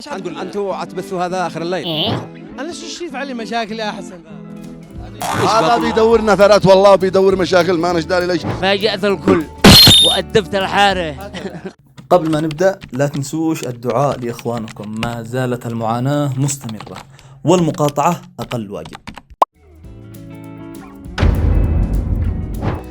نقول انتوا عتبثوا هذا اخر الليل. انا ايش يفعل لي مشاكل يا حسن؟ هذا بيدور نثرات والله بيدور مشاكل ما نجداري ليش. فاجأت الكل وأدبت الحارة. قبل ما نبدأ لا تنسوش الدعاء لإخوانكم، ما زالت المعاناة مستمرة والمقاطعة أقل واجب.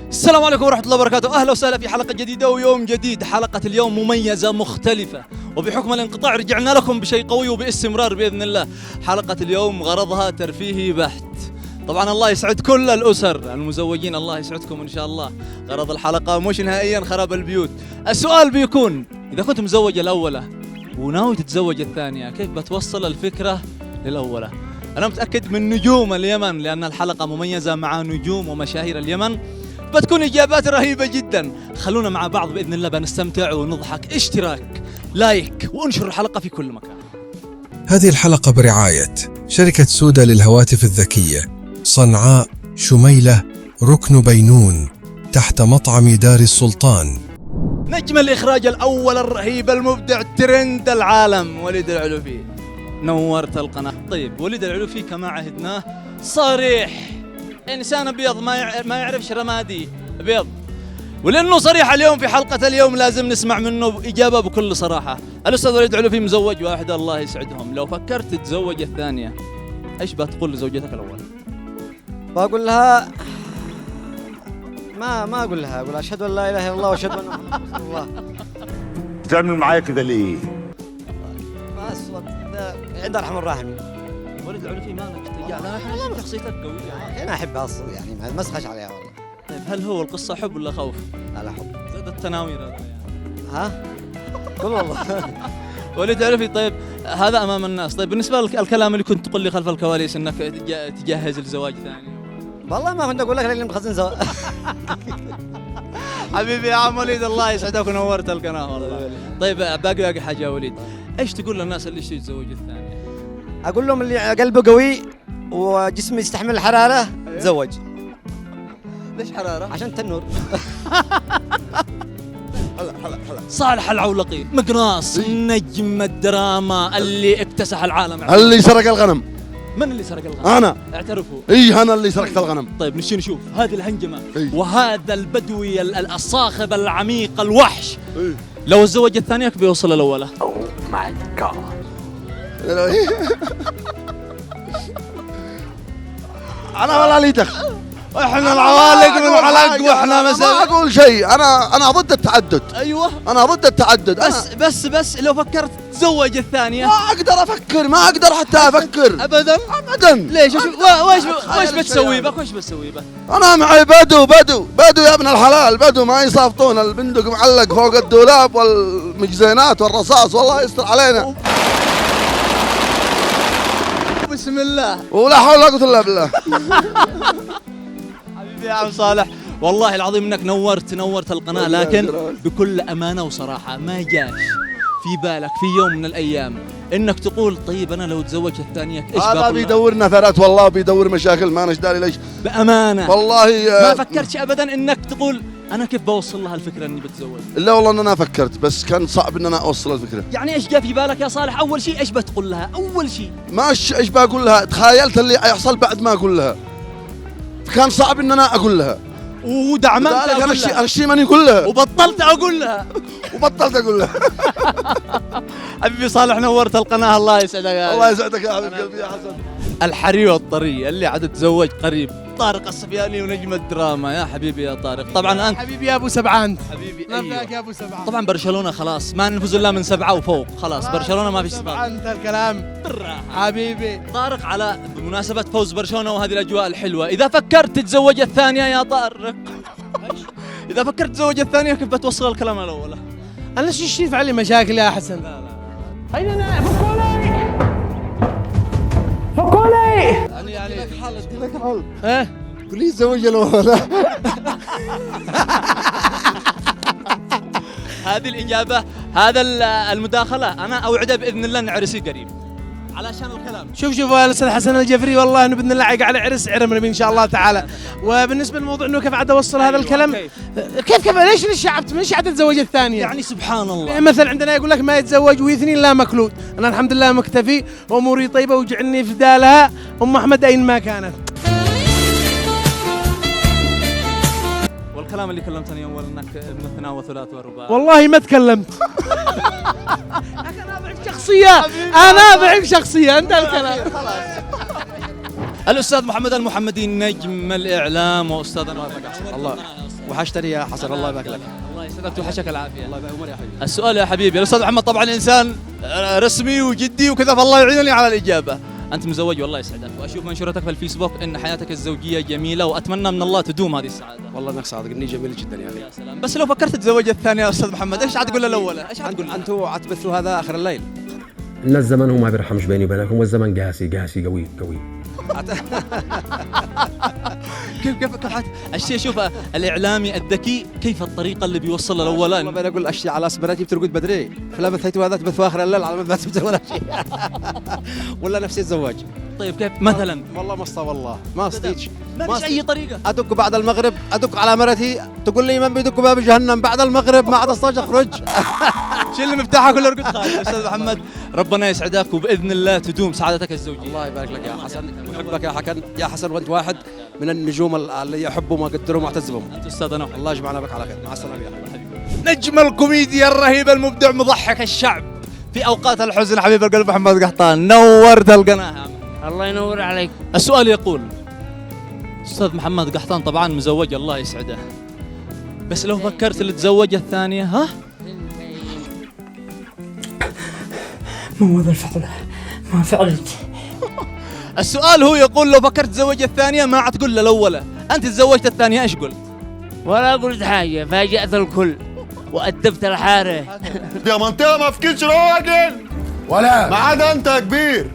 السلام عليكم ورحمة الله وبركاته، أهلا وسهلا في حلقة جديدة ويوم جديد. حلقة اليوم مميزة مختلفة، وبحكم الانقطاع رجعنا لكم بشيء قوي وباستمرار بإذن الله. حلقة اليوم غرضها ترفيهي بحت. طبعا الله يسعد كل الأسر المزوجين، الله يسعدكم إن شاء الله. غرض الحلقة مش نهائيا خراب البيوت. السؤال بيكون إذا كنت مزوج الأولى وناوي تتزوج الثانية، كيف بتوصل الفكرة للأولى؟ أنا متأكد من نجوم اليمن، لأن الحلقة مميزة مع نجوم ومشاهير اليمن، بتكون إجابات رهيبة جدا. خلونا مع بعض بإذن الله بنستمتع ونضحك. اشتراك، لايك، وانشر الحلقة في كل مكان. هذه الحلقة برعاية شركة سودا للهواتف الذكية، صنعاء، شميلة، ركن بينون، تحت مطعم دار السلطان. نجم الإخراج الأول الرهيب المبدع ترند العالم وليد العلوفي، نورت القناة. طيب وليد العلوفي كما عهدناه صريح، إنسان أبيض ما يعرفش رمادي أبيض، ولأنه صريح اليوم في حلقة اليوم لازم نسمع منه إجابة بكل صراحة. الأستاذ وليد العلوفي مزوج واحدة الله يسعدهم، لو فكرت تتزوج الثانية إيش بتقول لزوجتك الأولى؟ بقول لها ما اقول لها، اقول اشهد ان لا اله الا الله واشهد ان محمدا رسول الله. تعمل معايا كذا ليه؟ بس عند ارحم الراحمين. وليد العلوفي ما لك اتجاه، لا احنا شخصيتك قوية. انا احبها اصلا يعني ما اسخش عليها والله. طيب هل هو القصة حب ولا خوف؟ لا حب. زاد التناوير هذا يعني. ها؟ قول والله. وليد العلوفي طيب هذا امام الناس. طيب بالنسبة للكلام اللي كنت تقول لي خلف الكواليس انك تجهز لزواج ثاني، والله ما كنت اقول لك لاني مخزن سوا. حبيبي يا عم وليد الله يسعدك ونورت القناة والله. طيب باقي حاجة يا وليد، ايش تقول للناس اللي يشتري يتزوج الثانية؟ اقول لهم اللي قلبه قوي وجسمه يستحمل الحراره تزوج. ليش حرارة؟ عشان تنور. صالح العولقي مقناص نجم الدراما اللي اكتسح العالم. اللي سرق الغنم من اللي سرق الغنم؟ انا. اعترفوا. انا اللي سرقت الغنم. طيب نشوف هذه الهنجمة وهذا البدوي الصاخب العميق الوحش، لو تزوج الثانية كيف بيوصل الأولى؟ انا ولا لي دخل، احنا العوالق من العلق واحنا ما اقول شيء. انا ضد التعدد. ايوه انا ضد التعدد. بس لو فكرت تزوج الثانية ما اقدر افكر، ما اقدر حتى افكر ابدا. ليش؟ وش بتسوي بك؟ وش بتسوي بك؟ انا معي بدو يا ابن الحلال، بدو ما يصافطون، البندق معلق فوق الدولاب والمجزينات والرصاص، والله يستر علينا. بسم الله ولا حول ولا قوة الا بالله. حبيبي يا عم صالح، والله العظيم انك نورت القناة، لكن بكل امانة وصراحة ما جاش في بالك في يوم من الايام انك تقول طيب انا لو تزوجت الثانية ايش باكل؟ هذا بيدور نثرات والله بيدور مشاكل ما نجداري ليش. بامانة والله ما فكرتش ابدا انك تقول انا كيف بوصل لها الفكرة اني بتزوج؟ لا والله ان انا فكرت، بس كان صعب ان انا اوصل الفكرة. يعني ايش جاء في بالك يا صالح؟ اول شيء ايش بتقول لها؟ اول شيء ماش ايش بقول لها، تخيلت اللي يحصل بعد ما اقول لها، كان صعب ان انا اقول لها، ودعمت انا الشيء ماني اقول لها، وبطلت اقول لها. اقول لها. حبيبي صالح نورت القناة، الله يسعدك. الله يسعدك يا حبيب قلبي يا حسن. الحري والطري اللي عاد تزوج قريب، طارق الصبياني ونجم الدراما. يا حبيبي يا طارق، طبعا انت حبيبي يا ابو سبعان، حبيبي. نبدأك يا ابو سبعان. طبعا برشلونة خلاص ما نفوز الا من 7 وفوق، خلاص برشلونة ما فيش سباق. انت الكلام بالراحة حبيبي. طارق، على بمناسبة فوز برشلونة وهذه الاجواء الحلوة، اذا فكرت تتزوج الثانية يا طارق، اذا فكرت تتزوج الثانية كيف بتوصل الكلام الأولى؟ انا ايش يفعل لي مشاكل يا حسن؟ هينا فكولي يعني لك حل. ايه قول لي تزوج الاولى. هذه الإجابة، هذا المداخلة أنا أوعدها بإذن الله نعرسي قريب علشان الكلام. شوف الاستاذ حسن الجفري والله انه باذن الله على عرس عرمنا ان شاء الله تعالى. وبالنسبه للموضوع انه كيف عاد اوصل هذا الكلام، كيف ليش الشعب مش عاد تتزوج الثانيه؟ يعني سبحان الله، مثل عندنا يقول لك ما يتزوج واثنين لا مكلود. انا الحمد لله مكتفي واموري طيبه وجعلني في دالها ام احمد اين ما كانت. والكلام اللي كلمتني اول انك ابن اثنين وثلاث ورباع. والله ما تكلمت. انا ضعيف شخصيه، انا ضعيف شخصيه، انت الكلام. الاستاذ محمد المحمدي نجم الاعلام واستاذنا. الله وحشتني يا حسن، الله يبارك لك. الله يسعدك وحشك العافيه. الله يبارك يا حبيبي. السؤال يا حبيبي، الاستاذ محمد طبعا انسان رسمي وجدي وكذا، فالله يعينني على الاجابه. انت مزوج والله يسعدك، واشوف منشوراتك في الفيسبوك ان حياتك الزوجيه جميله، واتمنى من الله تدوم هذه السعاده. والله انك صادقني جميل جدا يعني. يا سلام. بس لو فكرت تتزوج الثانيه يا استاذ محمد، ايش حتقول الاولى؟ ايش حتقول؟ انتوا عتبثوا هذا اخر الليل. ان الزمن هو ما بيرحمش بيني وبينكم، والزمن قاسي قوي. كيف الشيء؟ شوف الاعلامي الذكي كيف الطريقه اللي بيوصل الاولى. والله انا اقول اشياء على اسبراتي بترقد بدري، فلا بثيتوا هذا تبثوا اخر الليل على ما بثيتوا ولا شيء. ولا نفسي الزواج. طيب كيف مثلا؟ والله ما اسطى، والله ما استيج. ما فيش اي طريقه. ادق بعد المغرب، ادق على مرتي تقول لي من بيدق باب جهنم بعد المغرب، ما عاد استطيع اخرج. شيل المفتاح كله ارقد خارج. استاذ محمد ربنا يسعدك وباذن الله تدوم سعادتك الزوجيه. الله يبارك لك يا حسن، احبك يا حسن، وانت واحد من النجوم اللي يحبهم واقدرهم واعتز انت استاذنا، الله يجمعنا بك على خير. مع السلامه يا حبيبي. نجم الكوميديا الرهيب المبدع مضحك الشعب في اوقات الحزن، حبيب القلب محمد قحطان، نورت القناه. الله ينور عليك. السؤال يقول، استاذ محمد قحطان طبعا مزوج الله يسعده، بس لو فكرت تتزوج الثانيه ها؟ مو هذا الفعل، ما فعلت. السؤال هو يقول لو فكرت تتزوج الثانيه ما عاد تقول الاولى، انت تزوجت الثانيه ايش قلت؟ ولا قلت حاجة، فاجأت الكل وأدبت الحارة. يا منطقه ما فيكش راجل ولا ما عدا انت يا كبير.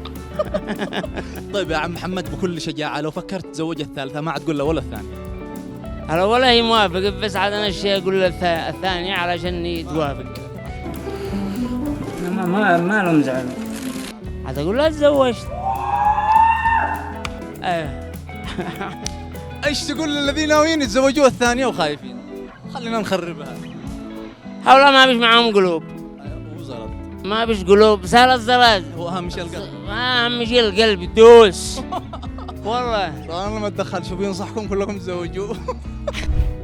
طيب يا عم محمد بكل شجاعه، لو فكرت تتزوج الثالثه ما عاد تقول الاولى الثانيه؟ أنا ولا هي موافق، بس عاد أنا الشيء أقول الثانية علشان توافق. ما لهم زعل. عاد أقول لها تزوجت. ايش تقول للذين ناويين يتزوجوا الثانيه وخايفين؟ خلينا نخربها. حولا ما بيش معاهم قلوب. وزلط. ما بيش قلوب، سهل الزلط. هو اهم شيء القلب. ما أهم شيء القلب يدوس. والله. انا ما اتدخل، شو بينصحكم كلكم تزوجوا.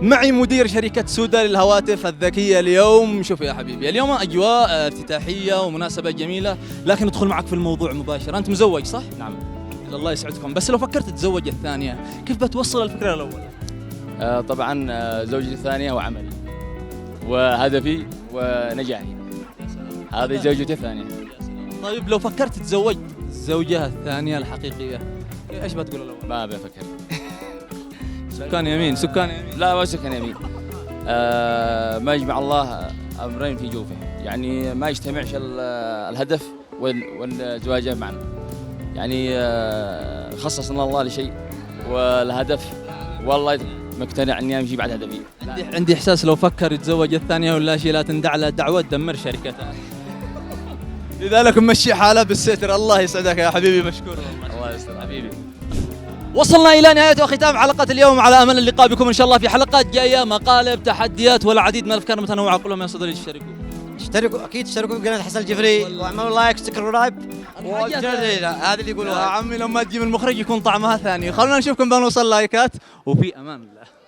معي مدير شركة سودا للهواتف الذكية اليوم. شوف يا حبيبي، اليوم أجواء افتتاحية ومناسبة جميلة، لكن ندخل معك في الموضوع مباشرة. أنت مزوج صح؟ نعم. الله يسعدكم، بس لو فكرت تتزوج الثانية كيف بتوصل الفكرة الأولى؟ طبعا زوجتي الثانية وعملي وهدفي ونجاحي، هذه زوجتي الثانية. طيب لو فكرت تتزوج زوجها الثانية الحقيقية ايش بتقول الأول؟ ما بفكر. سكان يمين. لا ما سكان يمين. ما يجمع الله أمرين في جوفه، يعني ما يجتمعش الهدف والزواج معا، يعني خصصنا الله لشيء والهدف، والله مقتنع اني امشي بعد هدفي. عندي احساس لو فكر يتزوج الثانيه ولا شيء لا تندع له دعوه تدمر شركته. لذلك مشي حاله بالستر. الله يسعدك يا حبيبي، مشكور. الله يستر حبيبي. وصلنا الى نهايه وختام حلقه اليوم، على امل اللقاء بكم ان شاء الله في حلقات جايه، مقالب، تحديات والعديد من الافكار المتنوعه. اقول لهم يا صدري اشتركوا اكيد، اشتركوا في قناه حسن الجفري واعملوا لايك سبسكرايب. هذا اللي يقولوا يا عمي لما تجيب المخرج يكون طعمها ثاني. خلونا نشوفكم بنوصل لايكات، وفي امان الله.